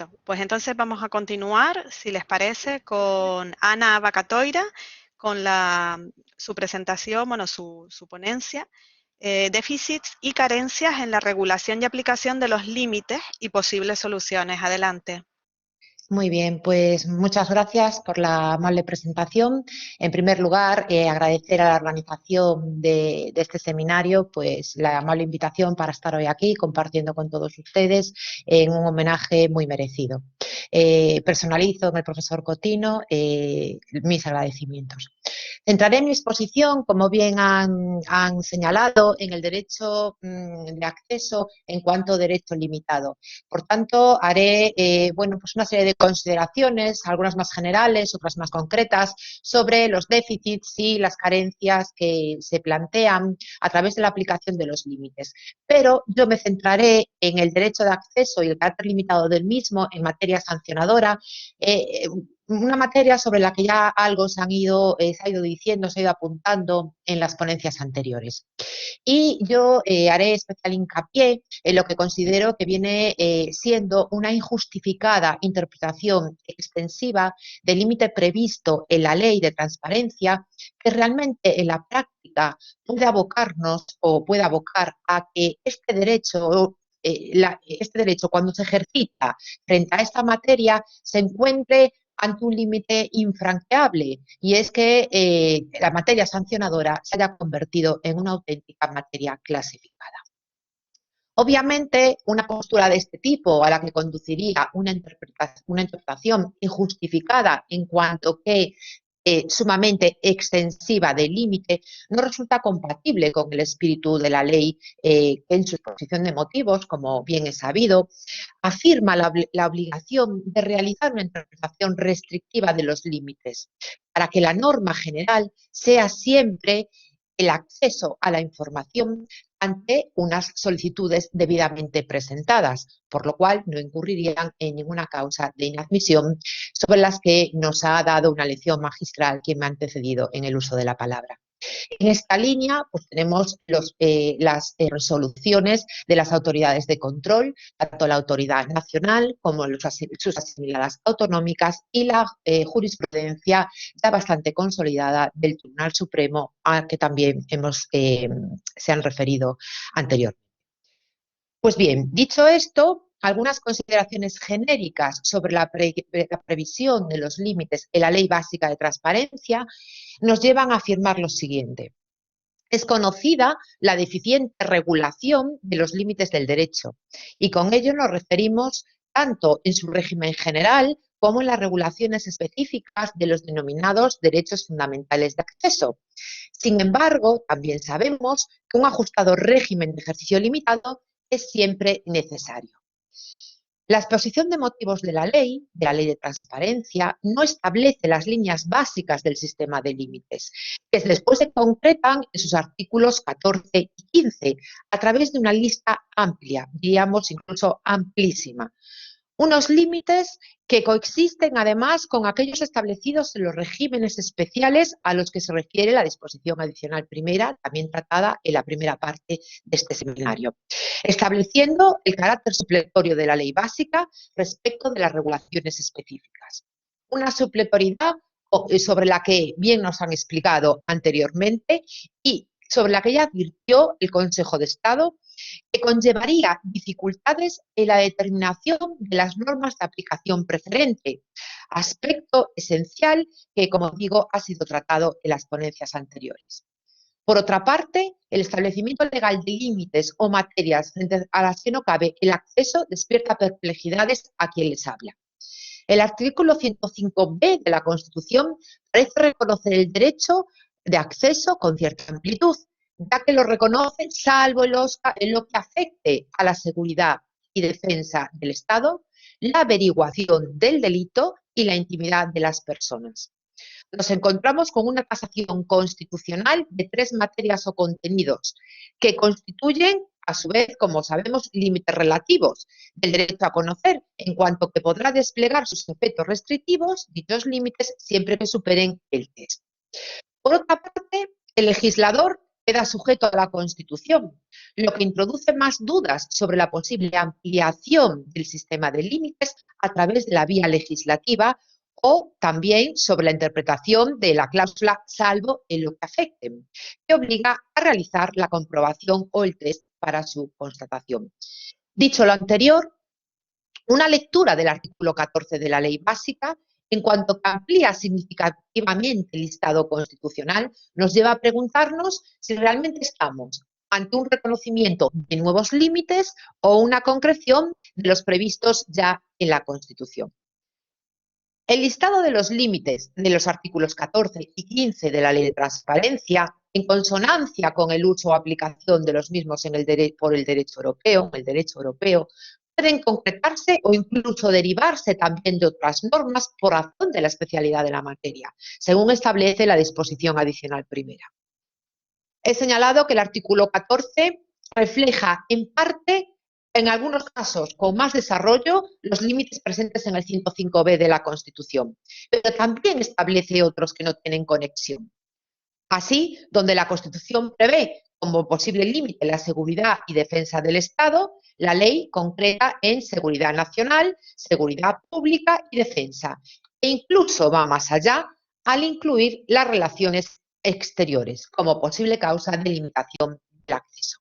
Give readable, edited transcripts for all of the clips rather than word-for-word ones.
Perfecto. Pues entonces vamos a continuar, si les parece, con Ana Bacatoira, con su presentación, bueno, su ponencia, déficits y carencias en la regulación y aplicación de los límites y posibles soluciones. Adelante. Muy bien, pues muchas gracias por la amable presentación. En primer lugar, agradecer a la organización de este seminario pues la amable invitación para estar hoy aquí compartiendo con todos ustedes en un homenaje muy merecido. Personalizo en el profesor Cotino mis agradecimientos. Centraré mi exposición, como bien han señalado, en el derecho de acceso en cuanto a derecho limitado. Por tanto, haré bueno, pues una serie de consideraciones, algunas más generales, otras más concretas, sobre los déficits y las carencias que se plantean a través de la aplicación de los límites. Pero yo me centraré en el derecho de acceso y el carácter limitado del mismo en materia sancionadora, una materia sobre la que ya algo se ha ido diciendo, se ha ido apuntando en las ponencias anteriores. Y yo haré especial hincapié en lo que considero que viene siendo una injustificada interpretación extensiva del límite previsto en la ley de transparencia, que realmente en la práctica puede abocarnos o puede abocar a que este derecho, cuando se ejercita frente a esta materia, se encuentre ante un límite infranqueable, y es que la materia sancionadora se haya convertido en una auténtica materia clasificada. Obviamente, una postura de este tipo, a la que conduciría una interpretación injustificada en cuanto que sumamente extensiva del límite, no resulta compatible con el espíritu de la ley, que en su exposición de motivos, como bien es sabido, afirma la obligación de realizar una interpretación restrictiva de los límites, para que la norma general sea siempre el acceso a la información ante unas solicitudes debidamente presentadas, por lo cual no incurrirían en ninguna causa de inadmisión, sobre las que nos ha dado una lección magistral quien me ha antecedido en el uso de la palabra. En esta línea pues tenemos las resoluciones de las autoridades de control, tanto la autoridad nacional como sus asimiladas autonómicas, y la jurisprudencia ya bastante consolidada del Tribunal Supremo, a que también se han referido anteriormente. Pues bien, dicho esto, algunas consideraciones genéricas sobre la previsión de los límites en la Ley Básica de Transparencia nos llevan a afirmar lo siguiente. Es conocida la deficiente regulación de los límites del derecho, y con ello nos referimos tanto en su régimen general como en las regulaciones específicas de los denominados derechos fundamentales de acceso. Sin embargo, también sabemos que un ajustado régimen de ejercicio limitado es siempre necesario. La exposición de motivos de la ley de transparencia, no establece las líneas básicas del sistema de límites, que después se concretan en sus artículos 14 y 15, a través de una lista amplia, diríamos incluso amplísima. Unos límites que coexisten además con aquellos establecidos en los regímenes especiales a los que se refiere la disposición adicional primera, también tratada en la primera parte de este seminario, estableciendo el carácter supletorio de la ley básica respecto de las regulaciones específicas. Una supletoriedad sobre la que bien nos han explicado anteriormente y sobre la que ya advirtió el Consejo de Estado, que conllevaría dificultades en la determinación de las normas de aplicación preferente, aspecto esencial que, como digo, ha sido tratado en las ponencias anteriores. Por otra parte, el establecimiento legal de límites o materias frente a las que no cabe el acceso despierta perplejidades a quien les habla. El artículo 105b de la Constitución parece reconocer el derecho de acceso con cierta amplitud, ya que lo reconoce salvo en lo que afecte a la seguridad y defensa del Estado, la averiguación del delito y la intimidad de las personas. Nos encontramos con una tasación constitucional de 3 materias o contenidos que constituyen, a su vez, como sabemos, límites relativos del derecho a conocer, en cuanto que podrá desplegar sus efectos restrictivos, dichos límites, siempre que superen el test. Por otra parte, el legislador queda sujeto a la Constitución, lo que introduce más dudas sobre la posible ampliación del sistema de límites a través de la vía legislativa o también sobre la interpretación de la cláusula salvo en lo que afecten, que obliga a realizar la comprobación o el test para su constatación. Dicho lo anterior, una lectura del artículo 14 de la Ley Básica, en cuanto que amplía significativamente el listado constitucional, nos lleva a preguntarnos si realmente estamos ante un reconocimiento de nuevos límites o una concreción de los previstos ya en la Constitución. El listado de los límites de los artículos 14 y 15 de la Ley de Transparencia, en consonancia con el uso o aplicación de los mismos por el derecho europeo, pueden concretarse o incluso derivarse también de otras normas por razón de la especialidad de la materia, según establece la disposición adicional primera. He señalado que el artículo 14 refleja en parte, en algunos casos con más desarrollo, los límites presentes en el 105b de la Constitución, pero también establece otros que no tienen conexión. Así, donde la Constitución prevé como posible límite la seguridad y defensa del Estado, la ley concreta en seguridad nacional, seguridad pública y defensa, e incluso va más allá al incluir las relaciones exteriores como posible causa de limitación del acceso.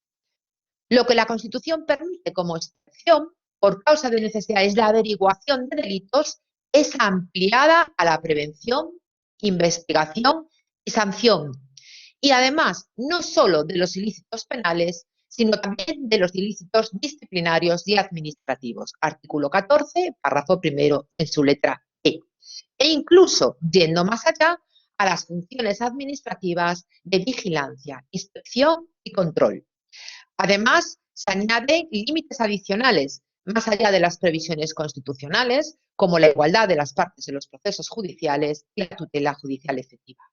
Lo que la Constitución permite como excepción por causa de necesidades de averiguación de delitos es ampliada a la prevención, investigación y sanción. Y además, no solo de los ilícitos penales, sino también de los ilícitos disciplinarios y administrativos. Artículo 14, párrafo primero en su letra E. E incluso, yendo más allá, a las funciones administrativas de vigilancia, inspección y control. Además, se añaden límites adicionales, más allá de las previsiones constitucionales, como la igualdad de las partes en los procesos judiciales y la tutela judicial efectiva.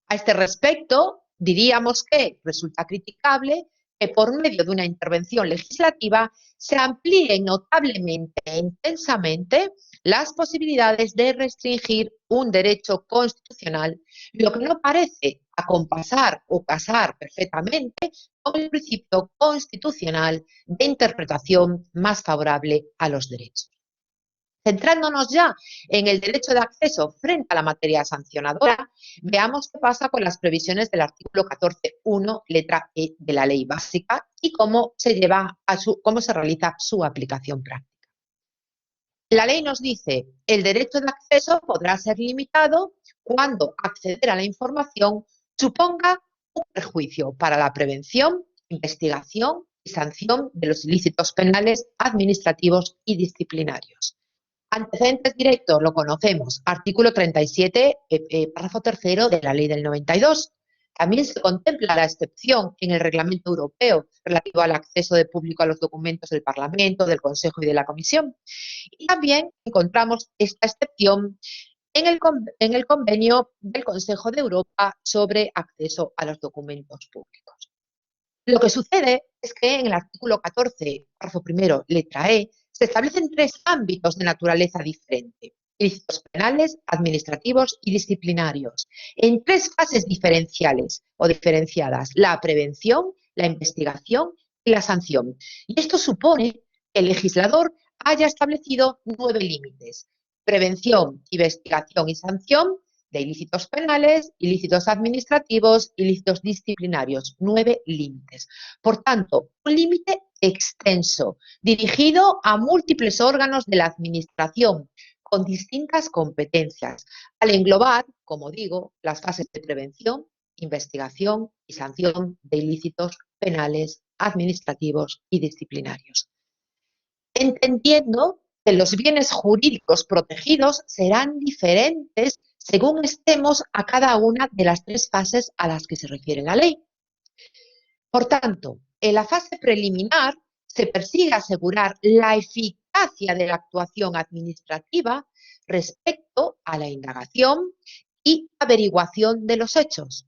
A este respecto, diríamos que resulta criticable que por medio de una intervención legislativa se amplíen notablemente e intensamente las posibilidades de restringir un derecho constitucional, lo que no parece acompasar o casar perfectamente con el principio constitucional de interpretación más favorable a los derechos. Centrándonos ya en el derecho de acceso frente a la materia sancionadora, veamos qué pasa con las previsiones del artículo 14.1, letra E de la Ley Básica y cómo se realiza su aplicación práctica. La ley nos dice, el derecho de acceso podrá ser limitado cuando acceder a la información suponga un perjuicio para la prevención, investigación y sanción de los ilícitos penales, administrativos y disciplinarios. Antecedentes directos, lo conocemos, artículo 37, párrafo tercero de la Ley del 92. También se contempla la excepción en el Reglamento Europeo relativo al acceso de público a los documentos del Parlamento, del Consejo y de la Comisión. Y también encontramos esta excepción en el Convenio del Consejo de Europa sobre acceso a los documentos públicos. Lo que sucede es que en el artículo 14, párrafo primero, letra E, se establecen tres ámbitos de naturaleza diferente: ilícitos penales, administrativos y disciplinarios, en tres fases diferenciales o diferenciadas: la prevención, la investigación y la sanción. Y esto supone que el legislador haya establecido 9 límites: prevención, investigación y sanción de ilícitos penales, ilícitos administrativos, ilícitos disciplinarios, 9 límites. Por tanto, un límite extenso, dirigido a múltiples órganos de la Administración, con distintas competencias, al englobar, como digo, las fases de prevención, investigación y sanción de ilícitos penales, administrativos y disciplinarios. Entendiendo que los bienes jurídicos protegidos serán diferentes según estemos a cada una de las tres fases a las que se refiere la ley. Por tanto, en la fase preliminar se persigue asegurar la eficacia de la actuación administrativa respecto a la indagación y averiguación de los hechos.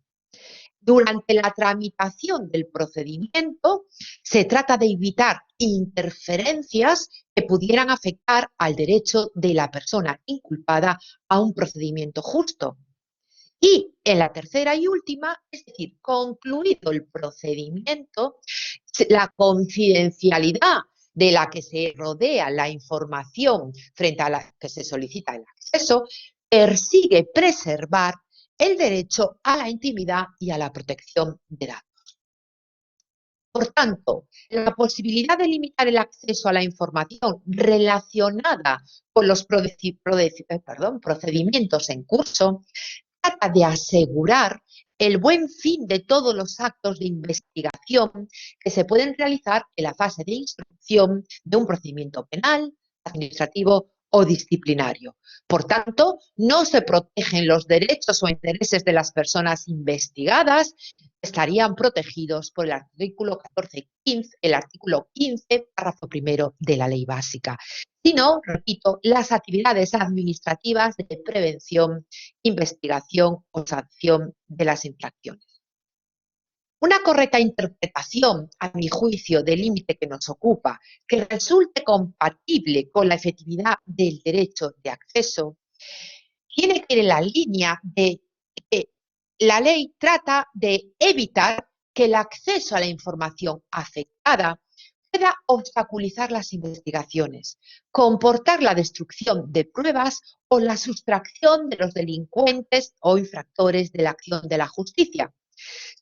Durante la tramitación del procedimiento se trata de evitar interferencias que pudieran afectar al derecho de la persona inculpada a un procedimiento justo. Y en la tercera y última, es decir, concluido el procedimiento, la confidencialidad de la que se rodea la información frente a la que se solicita el acceso, persigue preservar el derecho a la intimidad y a la protección de datos. Por tanto, la posibilidad de limitar el acceso a la información relacionada con los procedimientos en curso trata de asegurar el buen fin de todos los actos de investigación que se pueden realizar en la fase de instrucción de un procedimiento penal, administrativo o disciplinario. Por tanto, no se protegen los derechos o intereses de las personas investigadas, estarían protegidos por el artículo 14.15, el artículo 15, párrafo primero de la Ley Básica, sino, repito, las actividades administrativas de prevención, investigación o sanción de las infracciones. Una correcta interpretación, a mi juicio, del límite que nos ocupa, que resulte compatible con la efectividad del derecho de acceso, tiene que ir en la línea de que la ley trata de evitar que el acceso a la información afectada pueda obstaculizar las investigaciones, comportar la destrucción de pruebas o la sustracción de los delincuentes o infractores de la acción de la justicia.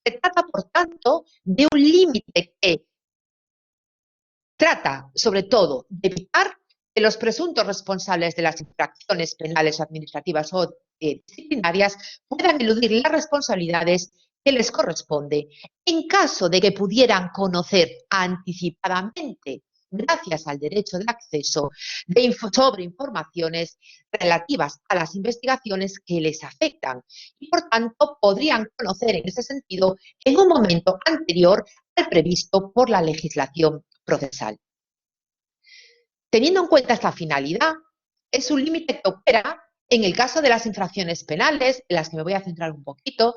Se trata, por tanto, de un límite que trata, sobre todo, de evitar que los presuntos responsables de las infracciones penales, administrativas o disciplinarias puedan eludir las responsabilidades que les corresponde en caso de que pudieran conocer anticipadamente, gracias al derecho de acceso, sobre informaciones relativas a las investigaciones que les afectan y, por tanto, podrían conocer en ese sentido en un momento anterior al previsto por la legislación procesal. Teniendo en cuenta esta finalidad, es un límite que opera en el caso de las infracciones penales, en las que me voy a centrar un poquito,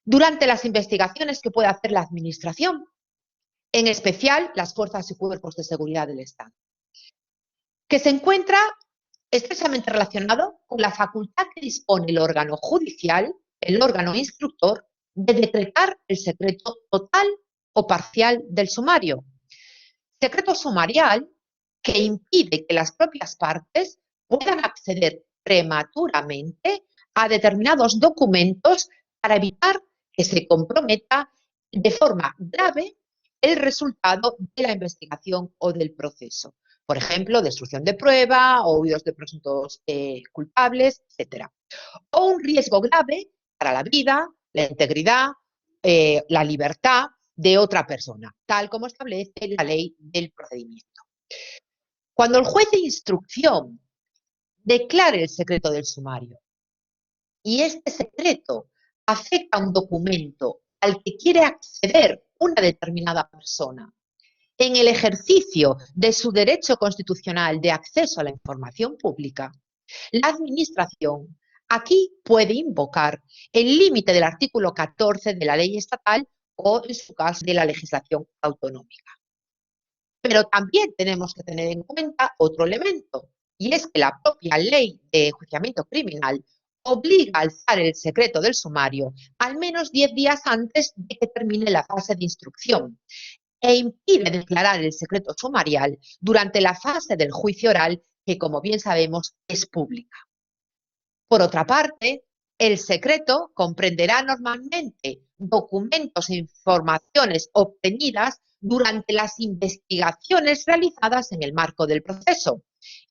durante las investigaciones que puede hacer la Administración, en especial las fuerzas y cuerpos de seguridad del Estado, que se encuentra estrechamente relacionado con la facultad que dispone el órgano judicial, el órgano instructor, de decretar el secreto total o parcial del sumario. Secreto sumarial que impide que las propias partes puedan acceder prematuramente a determinados documentos para evitar que se comprometa de forma grave el resultado de la investigación o del proceso. Por ejemplo, destrucción de prueba, o huidos de presuntos culpables, etc. O un riesgo grave para la vida, la integridad, la libertad de otra persona, tal como establece la ley del procedimiento. Cuando el juez de instrucción declare el secreto del sumario y este secreto afecta a un documento al que quiere acceder una determinada persona en el ejercicio de su derecho constitucional de acceso a la información pública, la Administración aquí puede invocar el límite del artículo 14 de la ley estatal o, en su caso, de la legislación autonómica. Pero también tenemos que tener en cuenta otro elemento, y es que la propia ley de enjuiciamiento criminal obliga a alzar el secreto del sumario al menos 10 días antes de que termine la fase de instrucción e impide declarar el secreto sumarial durante la fase del juicio oral, que, como bien sabemos, es pública. Por otra parte, el secreto comprenderá normalmente documentos e informaciones obtenidas durante las investigaciones realizadas en el marco del proceso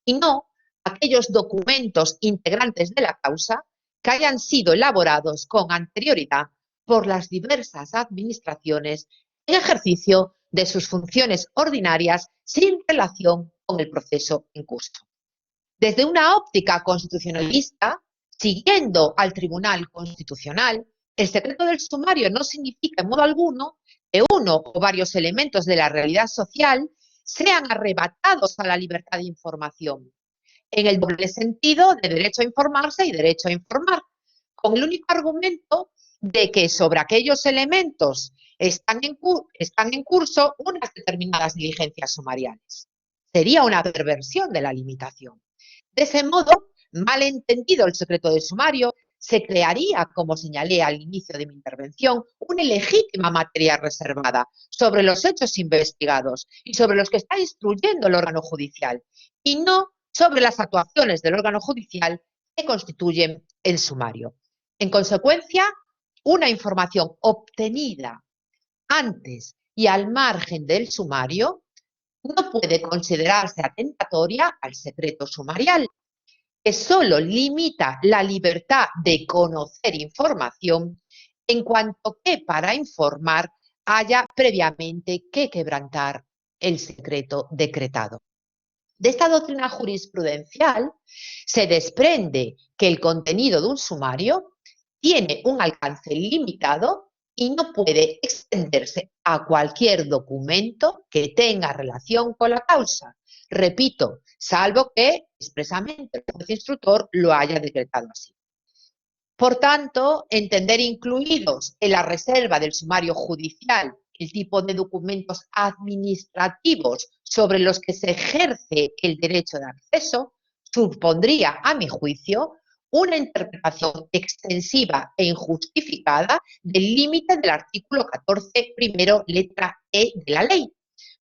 y no aquellos documentos integrantes de la causa que hayan sido elaborados con anterioridad por las diversas administraciones en ejercicio de sus funciones ordinarias sin relación con el proceso en curso. Desde una óptica constitucionalista, siguiendo al Tribunal Constitucional, el secreto del sumario no significa en modo alguno que uno o varios elementos de la realidad social sean arrebatados a la libertad de información, en el doble sentido de derecho a informarse y derecho a informar, con el único argumento de que sobre aquellos elementos están en curso unas determinadas diligencias sumariales. Sería una perversión de la limitación. De ese modo, mal entendido el secreto del sumario, se crearía, como señalé al inicio de mi intervención, una ilegítima materia reservada sobre los hechos investigados y sobre los que está instruyendo el órgano judicial, y no sobre las actuaciones del órgano judicial que constituyen el sumario. En consecuencia, una información obtenida antes y al margen del sumario no puede considerarse atentatoria al secreto sumarial, que solo limita la libertad de conocer información en cuanto que para informar haya previamente que quebrantar el secreto decretado. De esta doctrina jurisprudencial se desprende que el contenido de un sumario tiene un alcance limitado y no puede extenderse a cualquier documento que tenga relación con la causa. Repito, salvo que expresamente el juez instructor lo haya decretado así. Por tanto, entender incluidos en la reserva del sumario judicial el tipo de documentos administrativos sobre los que se ejerce el derecho de acceso supondría, a mi juicio, una interpretación extensiva e injustificada del límite del artículo 14, primero, letra E de la ley,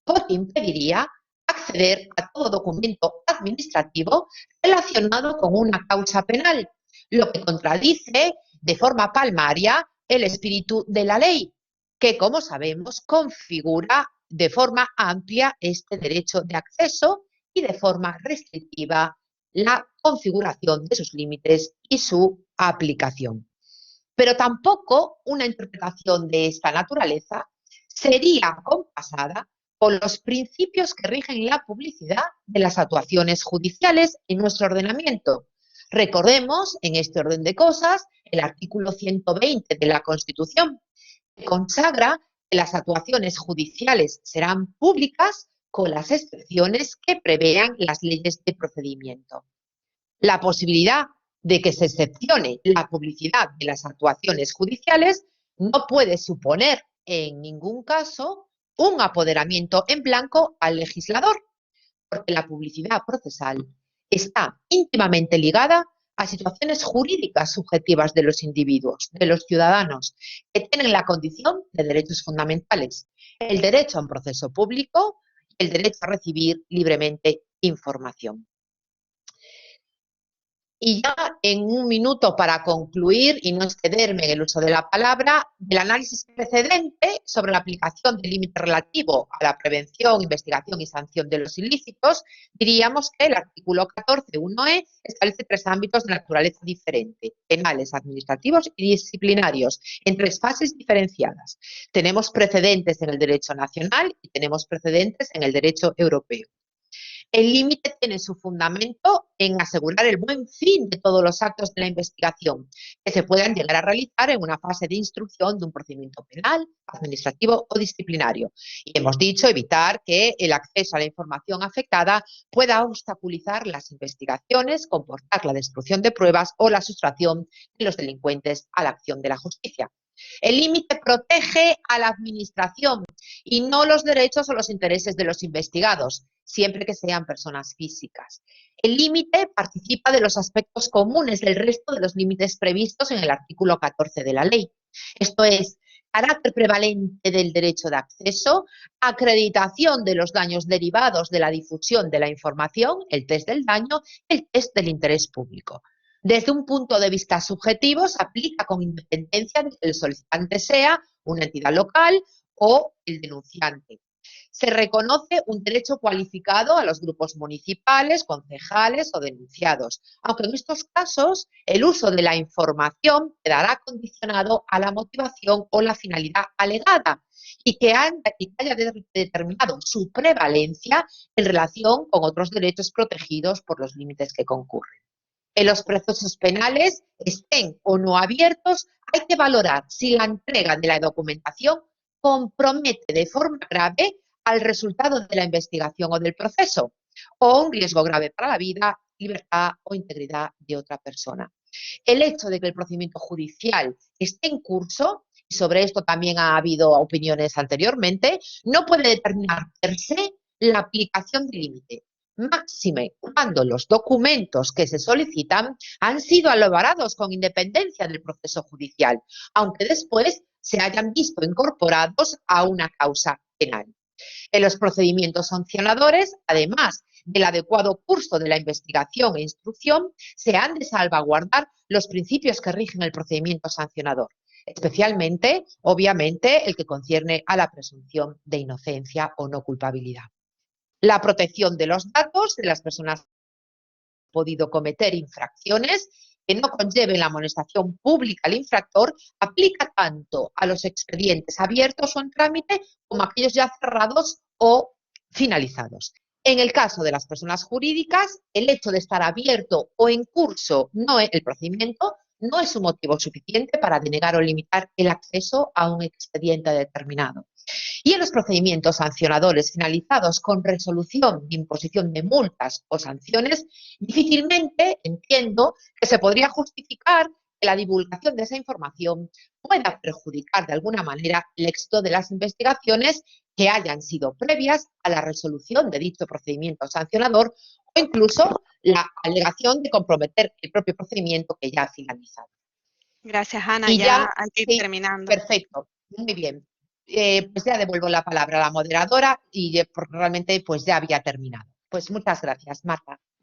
porque impediría acceder a todo documento administrativo relacionado con una causa penal, lo que contradice de forma palmaria el espíritu de la ley, que, como sabemos, configura de forma amplia este derecho de acceso y de forma restrictiva la configuración de sus límites y su aplicación. Pero tampoco una interpretación de esta naturaleza sería compasada con los principios que rigen la publicidad de las actuaciones judiciales en nuestro ordenamiento. Recordemos, en este orden de cosas, el artículo 120 de la Constitución, que consagra que las actuaciones judiciales serán públicas con las excepciones que prevean las leyes de procedimiento. La posibilidad de que se excepcione la publicidad de las actuaciones judiciales no puede suponer en ningún caso un apoderamiento en blanco al legislador, porque la publicidad procesal está íntimamente ligada a situaciones jurídicas subjetivas de los individuos, de los ciudadanos, que tienen la condición de derechos fundamentales: el derecho a un proceso público y el derecho a recibir libremente información. Y ya en un minuto para concluir y no excederme en el uso de la palabra, del análisis precedente sobre la aplicación del límite relativo a la prevención, investigación y sanción de los ilícitos, diríamos que el artículo 14.1e establece 3 ámbitos de naturaleza diferente: penales, administrativos y disciplinarios, en 3 fases diferenciadas. Tenemos precedentes en el derecho nacional y tenemos precedentes en el derecho europeo. El límite tiene su fundamento en asegurar el buen fin de todos los actos de la investigación que se puedan llegar a realizar en una fase de instrucción de un procedimiento penal, administrativo o disciplinario. Y hemos dicho evitar que el acceso a la información afectada pueda obstaculizar las investigaciones, comportar la destrucción de pruebas o la sustracción de los delincuentes a la acción de la justicia. El límite protege a la administración y no los derechos o los intereses de los investigados, siempre que sean personas físicas. El límite participa de los aspectos comunes del resto de los límites previstos en el artículo 14 de la ley. Esto es, carácter prevalente del derecho de acceso, acreditación de los daños derivados de la difusión de la información, el test del daño, el test del interés público. Desde un punto de vista subjetivo, se aplica con independencia de que el solicitante sea una entidad local o el denunciante. Se reconoce un derecho cualificado a los grupos municipales, concejales o denunciados, aunque en estos casos el uso de la información quedará condicionado a la motivación o la finalidad alegada y que haya determinado su prevalencia en relación con otros derechos protegidos por los límites que concurren. En los procesos penales, estén o no abiertos, hay que valorar si la entrega de la documentación compromete de forma grave al resultado de la investigación o del proceso, o un riesgo grave para la vida, libertad o integridad de otra persona. El hecho de que el procedimiento judicial esté en curso, y sobre esto también ha habido opiniones anteriormente, no puede determinar per se la aplicación del límite, máxime cuando los documentos que se solicitan han sido elaborados con independencia del proceso judicial, aunque después se hayan visto incorporados a una causa penal. En los procedimientos sancionadores, además del adecuado curso de la investigación e instrucción, se han de salvaguardar los principios que rigen el procedimiento sancionador, especialmente, obviamente, el que concierne a la presunción de inocencia o no culpabilidad. La protección de los datos de las personas que han podido cometer infracciones que no conlleven la amonestación pública al infractor aplica tanto a los expedientes abiertos o en trámite como a aquellos ya cerrados o finalizados. En el caso de las personas jurídicas, el hecho de estar abierto o en curso el procedimiento no es un motivo suficiente para denegar o limitar el acceso a un expediente determinado. Y en los procedimientos sancionadores finalizados con resolución de imposición de multas o sanciones, difícilmente entiendo que se podría justificar que la divulgación de esa información pueda perjudicar de alguna manera el éxito de las investigaciones que hayan sido previas a la resolución de dicho procedimiento sancionador o incluso la alegación de comprometer el propio procedimiento que ya ha finalizado. Gracias, Ana. Y Ya ya, hay que ir sí, terminando. perfecto, muy bien. Pues ya devuelvo la palabra a la moderadora y porque realmente pues ya había terminado. Pues muchas gracias, Marta.